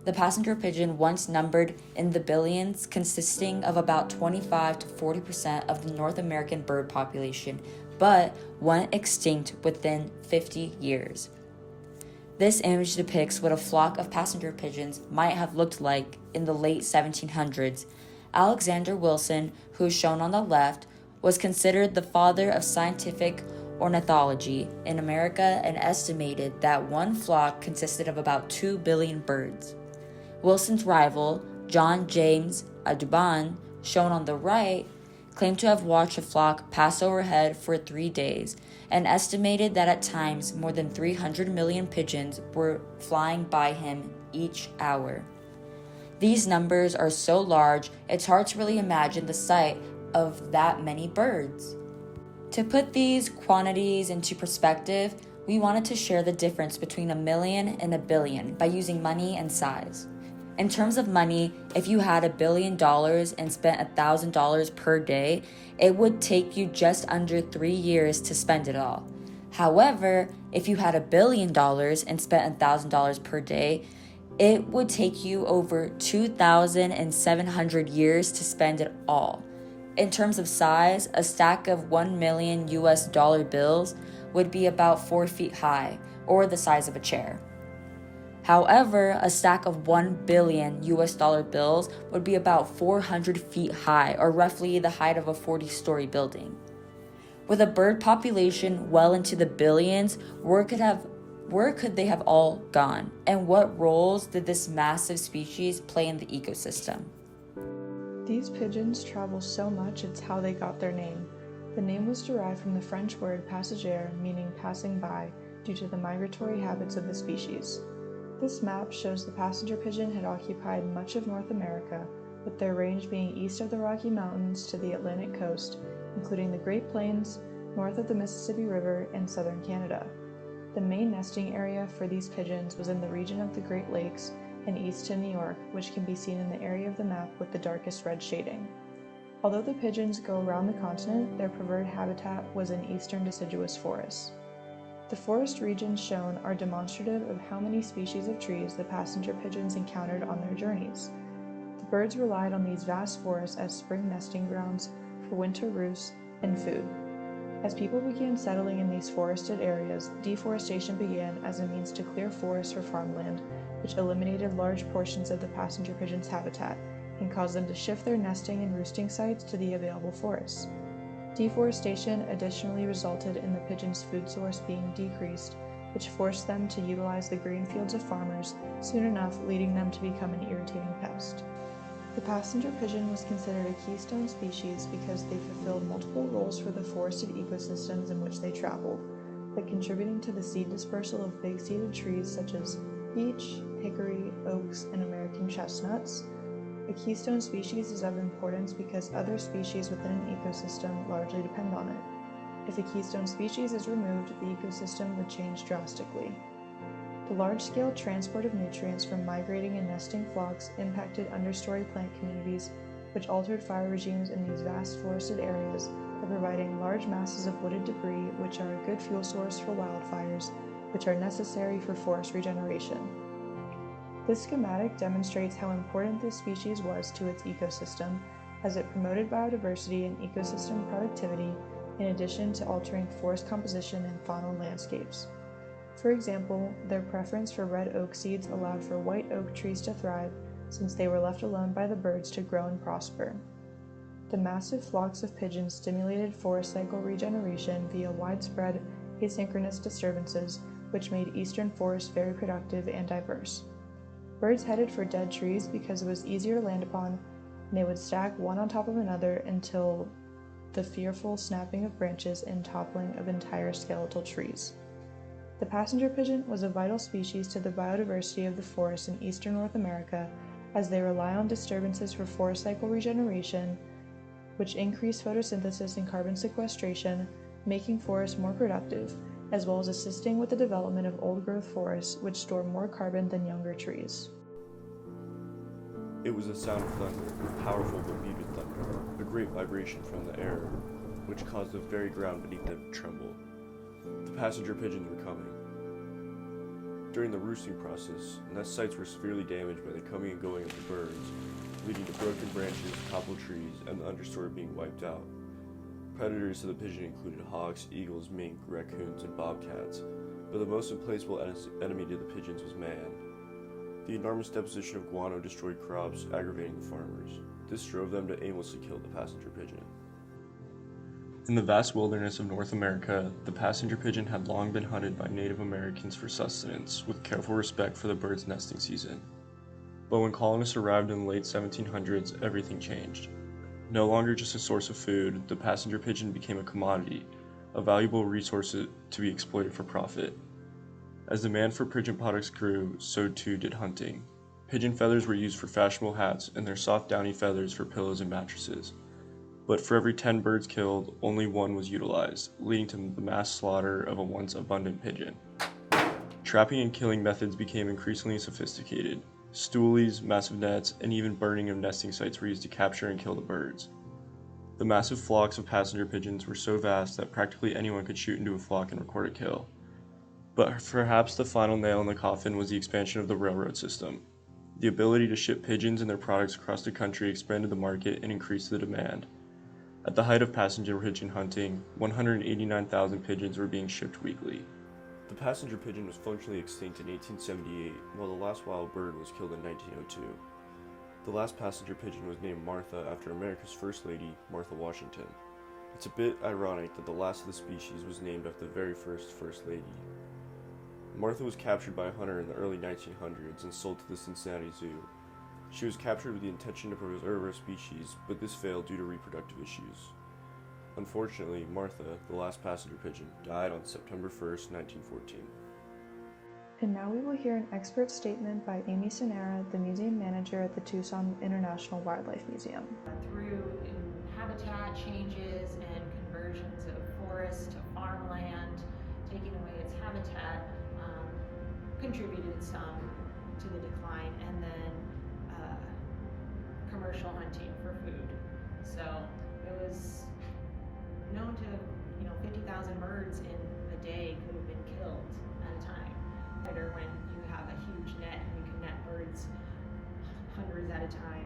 The passenger pigeon once numbered in the billions, consisting of about 25 to 40% of the North American bird population, but went extinct within 50 years. This image depicts what a flock of passenger pigeons might have looked like in the late 1700s. Alexander Wilson, who is shown on the left, was considered the father of scientific ornithology in America and estimated that one flock consisted of about 2 billion birds. Wilson's rival, John James Audubon, shown on the right, claimed to have watched a flock pass overhead for 3 days and estimated that at times more than 300 million pigeons were flying by him each hour. These numbers are so large, it's hard to really imagine the sight of that many birds. To put these quantities into perspective, we wanted to share the difference between a million and a billion by using money and size. In terms of money, if you had $1 billion and spent $1,000 per day, it would take you just under 3 years to spend it all. However, if you had $1 billion and spent $1,000 per day, it would take you over 2,700 years to spend it all. In terms of size, a stack of $1 million US dollar bills would be about 4 feet high, or the size of a chair. However, a stack of $1 billion US dollar bills would be about 400 feet high, or roughly the height of a 40-story building. With a bird population well into the billions, where could they have all gone? And what roles did this massive species play in the ecosystem? These pigeons travel so much it's how they got their name. The name was derived from the French word passager, meaning passing by, due to the migratory habits of the species. This map shows the passenger pigeon had occupied much of North America, with their range being east of the Rocky Mountains to the Atlantic coast, including the Great Plains, north of the Mississippi River, and southern Canada. The main nesting area for these pigeons was in the region of the Great Lakes and east to New York, which can be seen in the area of the map with the darkest red shading. Although the pigeons go around the continent, their preferred habitat was in eastern deciduous forests. The forest regions shown are demonstrative of how many species of trees the passenger pigeons encountered on their journeys. The birds relied on these vast forests as spring nesting grounds for winter roosts and food. As people began settling in these forested areas, deforestation began as a means to clear forests for farmland, which eliminated large portions of the passenger pigeons' habitat and caused them to shift their nesting and roosting sites to the available forests. Deforestation additionally resulted in the pigeons' food source being decreased, which forced them to utilize the green fields of farmers, soon enough leading them to become an irritating pest. The passenger pigeon was considered a keystone species because they fulfilled multiple roles for the forested ecosystems in which they traveled, like contributing to the seed dispersal of big-seeded trees such as beech, hickory, oaks, and American chestnuts. A keystone species is of importance because other species within an ecosystem largely depend on it. If a keystone species is removed, the ecosystem would change drastically. The large-scale transport of nutrients from migrating and nesting flocks impacted understory plant communities, which altered fire regimes in these vast forested areas by providing large masses of wooded debris, which are a good fuel source for wildfires, which are necessary for forest regeneration. This schematic demonstrates how important this species was to its ecosystem, as it promoted biodiversity and ecosystem productivity, in addition to altering forest composition and faunal landscapes. For example, their preference for red oak seeds allowed for white oak trees to thrive, since they were left alone by the birds to grow and prosper. The massive flocks of pigeons stimulated forest cycle regeneration via widespread asynchronous disturbances, which made eastern forests very productive and diverse. Birds headed for dead trees because it was easier to land upon, and they would stack one on top of another until the fearful snapping of branches and toppling of entire skeletal trees. The passenger pigeon was a vital species to the biodiversity of the forests in eastern North America, as they rely on disturbances for forest cycle regeneration, which increase photosynthesis and carbon sequestration, making forests more productive, as well as assisting with the development of old-growth forests, which store more carbon than younger trees. It was a sound of thunder, powerful but vivid thunder, a great vibration from the air, which caused the very ground beneath them to tremble. The passenger pigeons were coming. During the roosting process, nest sites were severely damaged by the coming and going of the birds, leading to broken branches, toppled trees, and the understory being wiped out. Predators to the pigeon included hawks, eagles, mink, raccoons, and bobcats, but the most implacable enemy to the pigeons was man. The enormous deposition of guano destroyed crops, aggravating the farmers. This drove them to aimlessly kill the passenger pigeon. In the vast wilderness of North America, the passenger pigeon had long been hunted by Native Americans for sustenance, with careful respect for the bird's nesting season. But when colonists arrived in the late 1700s, everything changed. No longer just a source of food, the passenger pigeon became a commodity, a valuable resource to be exploited for profit. As demand for pigeon products grew, so too did hunting. Pigeon feathers were used for fashionable hats, and their soft downy feathers for pillows and mattresses. But for every 10 birds killed, only one was utilized, leading to the mass slaughter of a once abundant pigeon. Trapping and killing methods became increasingly sophisticated. Stoolies, massive nets, and even burning of nesting sites were used to capture and kill the birds. The massive flocks of passenger pigeons were so vast that practically anyone could shoot into a flock and record a kill. But perhaps the final nail in the coffin was the expansion of the railroad system. The ability to ship pigeons and their products across the country expanded the market and increased the demand. At the height of passenger pigeon hunting, 189,000 pigeons were being shipped weekly. The passenger pigeon was functionally extinct in 1878, while the last wild bird was killed in 1902. The last passenger pigeon was named Martha after America's First Lady, Martha Washington. It's a bit ironic that the last of the species was named after the very First Lady. Martha was captured by a hunter in the early 1900s and sold to the Cincinnati Zoo. She was captured with the intention to preserve her species, but this failed due to reproductive issues. Unfortunately, Martha, the last passenger pigeon, died on September 1st, 1914. And now we will hear an expert statement by Amy Sonera, the museum manager at the Tucson International Wildlife Museum. Through habitat changes and conversions of forest to farmland, taking away its habitat, contributed some to the decline, and then commercial hunting for food. So it was known to, 50,000 birds in a day could have been killed at a time. Or when you have a huge net and you can net birds hundreds at a time,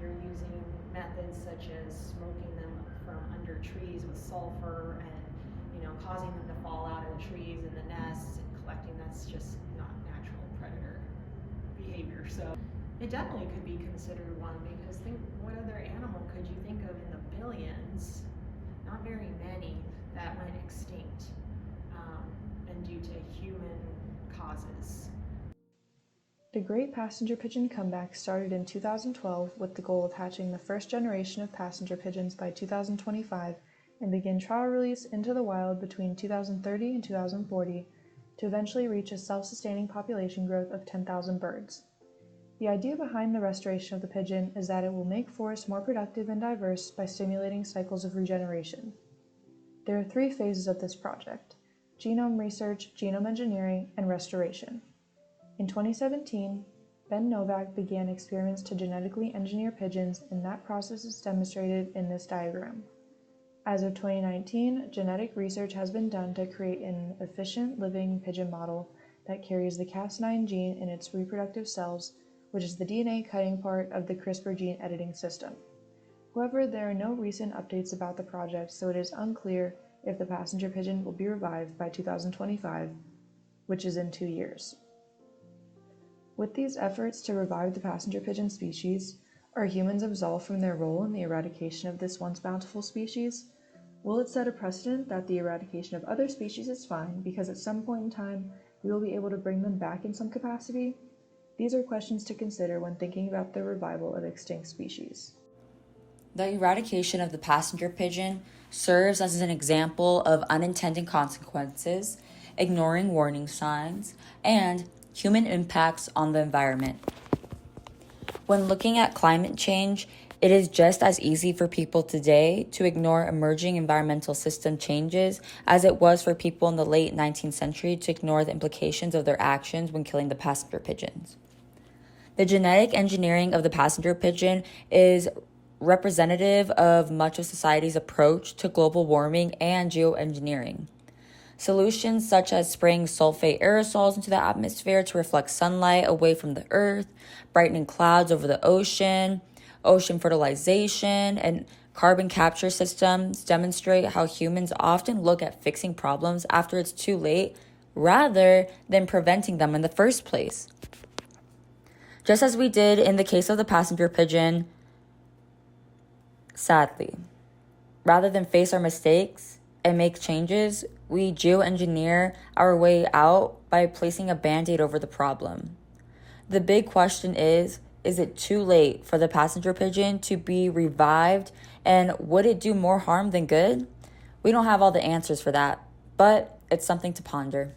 you're using methods such as smoking them from under trees with sulfur and, causing them to fall out of the trees in the nests and collecting. That's just not natural predator behavior. So it definitely could be considered one, because think, what other animal could you think of in the billions, not very many, that went extinct and due to human causes. The Great Passenger Pigeon Comeback started in 2012 with the goal of hatching the first generation of passenger pigeons by 2025 and begin trial release into the wild between 2030 and 2040 to eventually reach a self-sustaining population growth of 10,000 birds. The idea behind the restoration of the pigeon is that it will make forests more productive and diverse by stimulating cycles of regeneration. There are 3 phases of this project: genome research, genome engineering, and restoration. In 2017, Ben Novak began experiments to genetically engineer pigeons, and that process is demonstrated in this diagram. As of 2019, genetic research has been done to create an efficient living pigeon model that carries the Cas9 gene in its reproductive cells, which is the DNA cutting part of the CRISPR gene editing system. However, there are no recent updates about the project, so it is unclear if the passenger pigeon will be revived by 2025, which is in 2 years. With these efforts to revive the passenger pigeon species, are humans absolved from their role in the eradication of this once bountiful species? Will it set a precedent that the eradication of other species is fine because at some point in time we will be able to bring them back in some capacity? These are questions to consider when thinking about the revival of extinct species. The eradication of the passenger pigeon serves as an example of unintended consequences, ignoring warning signs, and human impacts on the environment. When looking at climate change, it is just as easy for people today to ignore emerging environmental system changes as it was for people in the late 19th century to ignore the implications of their actions when killing the passenger pigeons. The genetic engineering of the passenger pigeon is representative of much of society's approach to global warming and geoengineering. Solutions such as spraying sulfate aerosols into the atmosphere to reflect sunlight away from the earth, brightening clouds over the ocean fertilization, and carbon capture systems demonstrate how humans often look at fixing problems after it's too late rather than preventing them in the first place. Just as we did in the case of the passenger pigeon, sadly, rather than face our mistakes and make changes, we geoengineer our way out by placing a band-aid over the problem. The big question is it too late for the passenger pigeon to be revived, and would it do more harm than good? We don't have all the answers for that, but it's something to ponder.